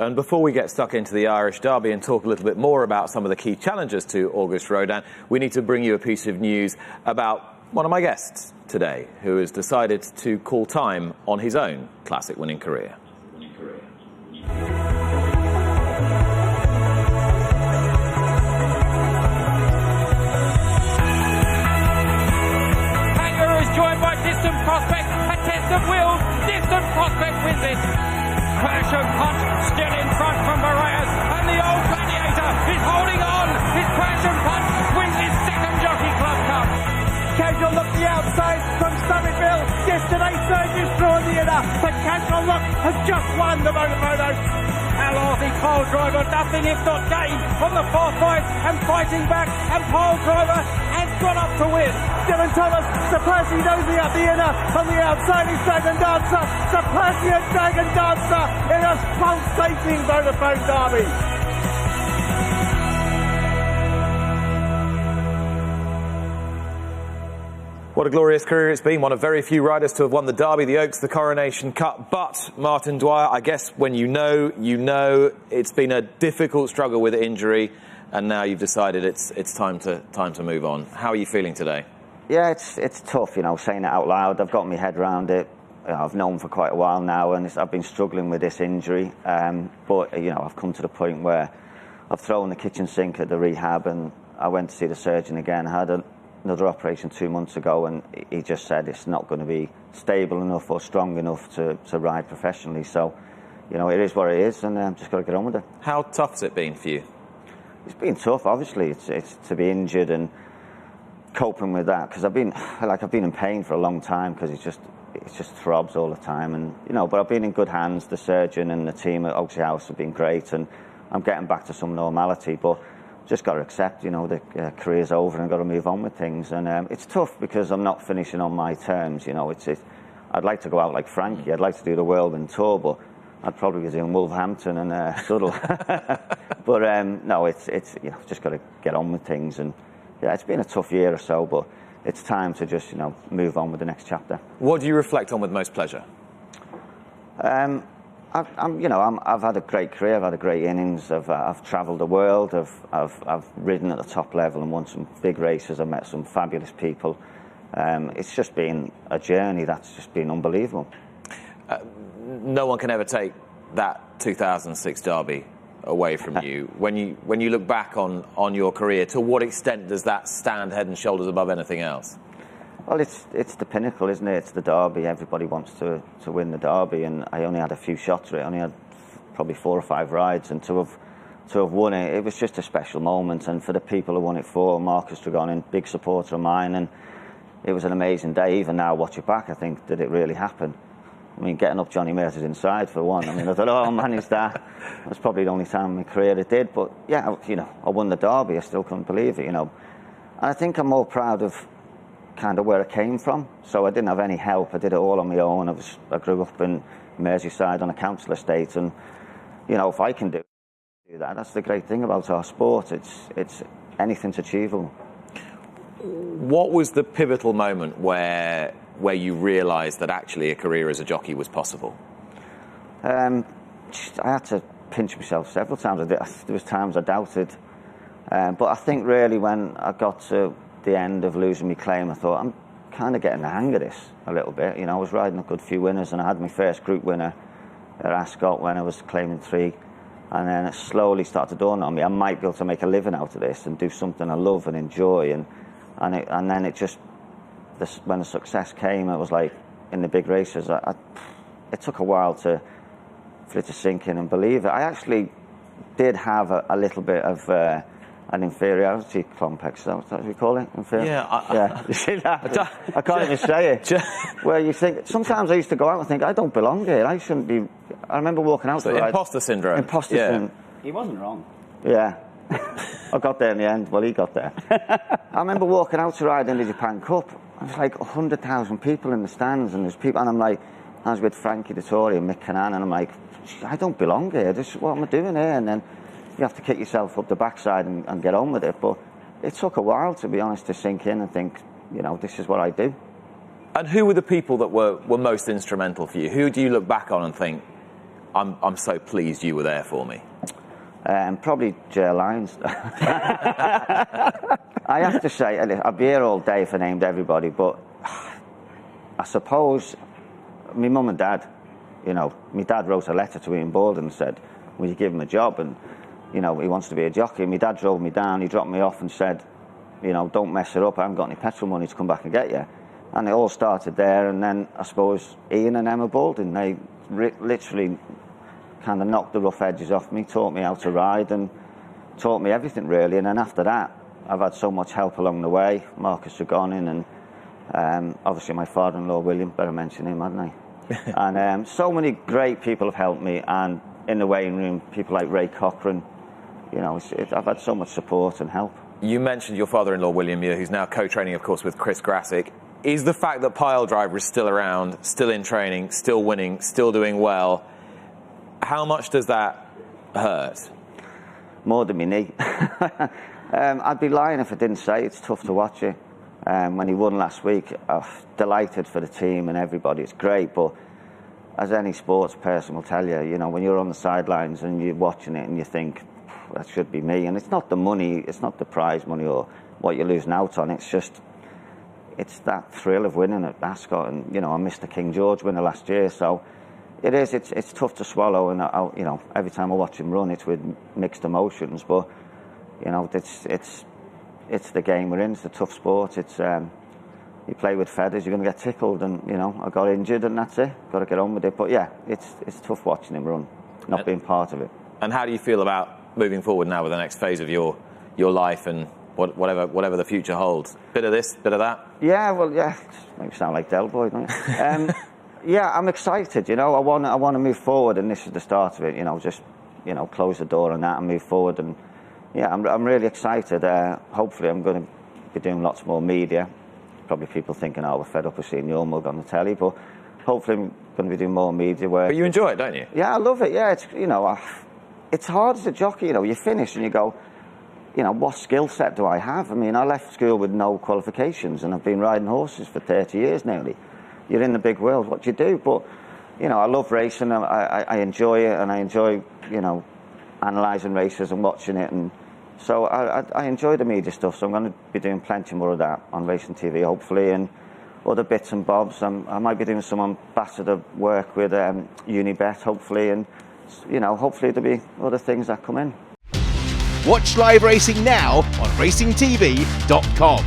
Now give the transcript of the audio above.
And before we get stuck into the Irish Derby and talk a little bit more about some of the key challenges to Auguste Rodin, we need to bring you a piece of news about one of my guests today, who has decided to call time on his own classic-winning career. Joined by Distant Prospect, a test of will. Distant Prospect wins it. Curragh Punch still in front from Barreras, and the old gladiator is holding on. His Curragh Punch wins his second Jockey Club Cup. Casual Look the outside from Stomachville. Yesterday Surgeons drawing the inner, but Casual Look has just won the Motor. Alorthy Pole Driver, nothing if not gain on the far fight and fighting back, and Pole Driver has got up to win. Dylan Thomas, Sir Percy nosing up the inner, on the outside is Dragon Dancer. Sir Percy and Dragon Dancer in a pulsating Vodafone derby. What a glorious career it's been. One of very few riders to have won the Derby, the Oaks, the Coronation Cup. But, Martin Dwyer, I guess when you know, it's been a difficult struggle with injury, and now you've decided it's time to move on. How are you feeling today? Yeah, it's tough, saying it out loud. I've got my head around it. I've known for quite a while now, and I've been struggling with this injury. But, I've come to the point where I've thrown the kitchen sink at the rehab, and I went to see the surgeon again. I had another operation 2 months ago, and he just said it's not going to be stable enough or strong enough to ride professionally. So, it is what it is, and I've just got to get on with it. How tough has it been for you? It's been tough, obviously. It's to be injured and coping with that, because I've been in pain for a long time, because it just throbs all the time, and but I've been in good hands. The surgeon and the team at Oaksey House have been great, and I'm getting back to some normality, but just got to accept, the career's over and got to move on with things. And it's tough because I'm not finishing on my terms. I'd like to go out like Frankie. I'd like to do the Whirlwind Tour, but I'd probably be doing Wolverhampton and Suddle. But no, it's just got to get on with things. And yeah, it's been a tough year or so, but it's time to just move on with the next chapter. What do you reflect on with most pleasure? I've had a great career. I've had a great innings. I've travelled the world. I've ridden at the top level and won some big races. I've met some fabulous people. It's just been a journey that's just been unbelievable. No one can ever take that 2006 Derby away from you. When you look back on your career, to what extent does that stand head and shoulders above anything else? Well, it's the pinnacle, isn't it? It's the Derby. Everybody wants to win the Derby, and I only had a few shots at it. I only had probably 4 or 5 rides, and to have won it, it was just a special moment. And for the people who won it for, Marcus Dragonin, big supporter of mine, and it was an amazing day. Even now, watch it back, I think, did it really happen? I mean, getting up Johnny Murtagh's inside for one. I mean, I thought, oh man, is that? It was probably the only time in my career it did. But yeah, I won the Derby. I still couldn't believe it, And I think I'm more proud of kind of where I came from. So I didn't have any help. I did it all on my own. I grew up in Merseyside on a council estate, and if I can do that, that's the great thing about our sport. It's anything's achievable. What was the pivotal moment where you realised that actually a career as a jockey was possible? I had to pinch myself several times. There was times I doubted, but I think really when I got to the end of losing my claim, I thought, I'm kind of getting the hang of this a little bit. I was riding a good few winners, and I had my first group winner at Ascot when I was claiming 3, and then it slowly started to dawn on me, I might be able to make a living out of this and do something I love and enjoy, and then it just, when the success came, it was like in the big races, it took a while for it to sink in and believe it. I actually did have a little bit of an inferiority complex, is that what we call it? Yeah. You see that? I can't even say it. Where you think, sometimes I used to go out and think, I don't belong here. I shouldn't be. I remember walking out. So imposter syndrome. Imposter syndrome. He wasn't wrong. Yeah. I got there in the end. Well, he got there. I remember walking out to ride in the Japan Cup. There's like 100,000 people in the stands, and there's people, and I'm like, I was with Frankie Dettori and Mick Cannan, and I'm like, I don't belong here. What am I doing here? And then you have to kick yourself up the backside and get on with it. But it took a while, to be honest, to sink in and think, this is what I do. And who were the people that were most instrumental for you? Who do you look back on and think, I'm so pleased you were there for me? Probably J Lyons. I have to say, I'd be here all day if I named everybody, but I suppose my mum and dad, you know, my dad wrote a letter to Ian Baldwin and said, will you give him a job? And, you know, he wants to be a jockey. My dad drove me down, he dropped me off and said, you know, don't mess it up, I haven't got any petrol money to come back and get you. And it all started there, and then I suppose Ian and Emma Baldwin, they literally kind of knocked the rough edges off me, taught me how to ride and taught me everything really. And then after that, I've had so much help along the way. Marcus Tregonin and obviously my father-in-law William, better mention him, hadn't I? And so many great people have helped me, and in the weighing room, people like Ray Cochran, you know, I've had so much support and help. You mentioned your father-in-law William, who's now co-training, of course, with Chris Grassick. Is the fact that Piledriver is still around, still in training, still winning, still doing well, how much does that hurt? More than me knee. I'd be lying if I didn't say it's tough to watch it. When he won last week, I'm delighted for the team and everybody. It's great, but as any sports person will tell you, you know, when you're on the sidelines and you're watching it and you think, that should be me. And it's not the money, it's not the prize money or what you're losing out on. It's just, it's that thrill of winning at Ascot. And, you know, I missed the King George winner last year, so it is, it's tough to swallow. And, you know, every time I watch him run, it's with mixed emotions. But, you know, it's the game we're in. It's a tough sport. It's you play with feathers, you're going to get tickled, and you know, I got injured, and that's it. Got to get on with it. But yeah, it's tough watching him run, not being part of it. And how do you feel about moving forward now with the next phase of your life and whatever the future holds? Bit of this, bit of that. Yeah, well, yeah. Makes me sound like Del Boy, don't you? Yeah, I'm excited. You know, I want to move forward, and this is the start of it. You know, just close the door on that and move forward. And yeah, I'm really excited. Hopefully, I'm going to be doing lots more media. Probably people thinking, oh, we're fed up with seeing your mug on the telly, but hopefully I'm going to be doing more media work. But you enjoy it, don't you? Yeah, I love it. Yeah, it's, you know, it's hard as a jockey. You know, you finish and you go, you know, what skill set do I have? I mean, I left school with no qualifications, and I've been riding horses for 30 years nearly. You're in the big world. What do you do? But you know, I love racing. I enjoy it, and I enjoy, you know, analysing races and watching it, and so I enjoy the media stuff. So I'm going to be doing plenty more of that on Racing TV, hopefully, and other bits and bobs. I might be doing some ambassador work with Unibet, hopefully, and you know, hopefully there'll be other things that come in. Watch live racing now on racingtv.com.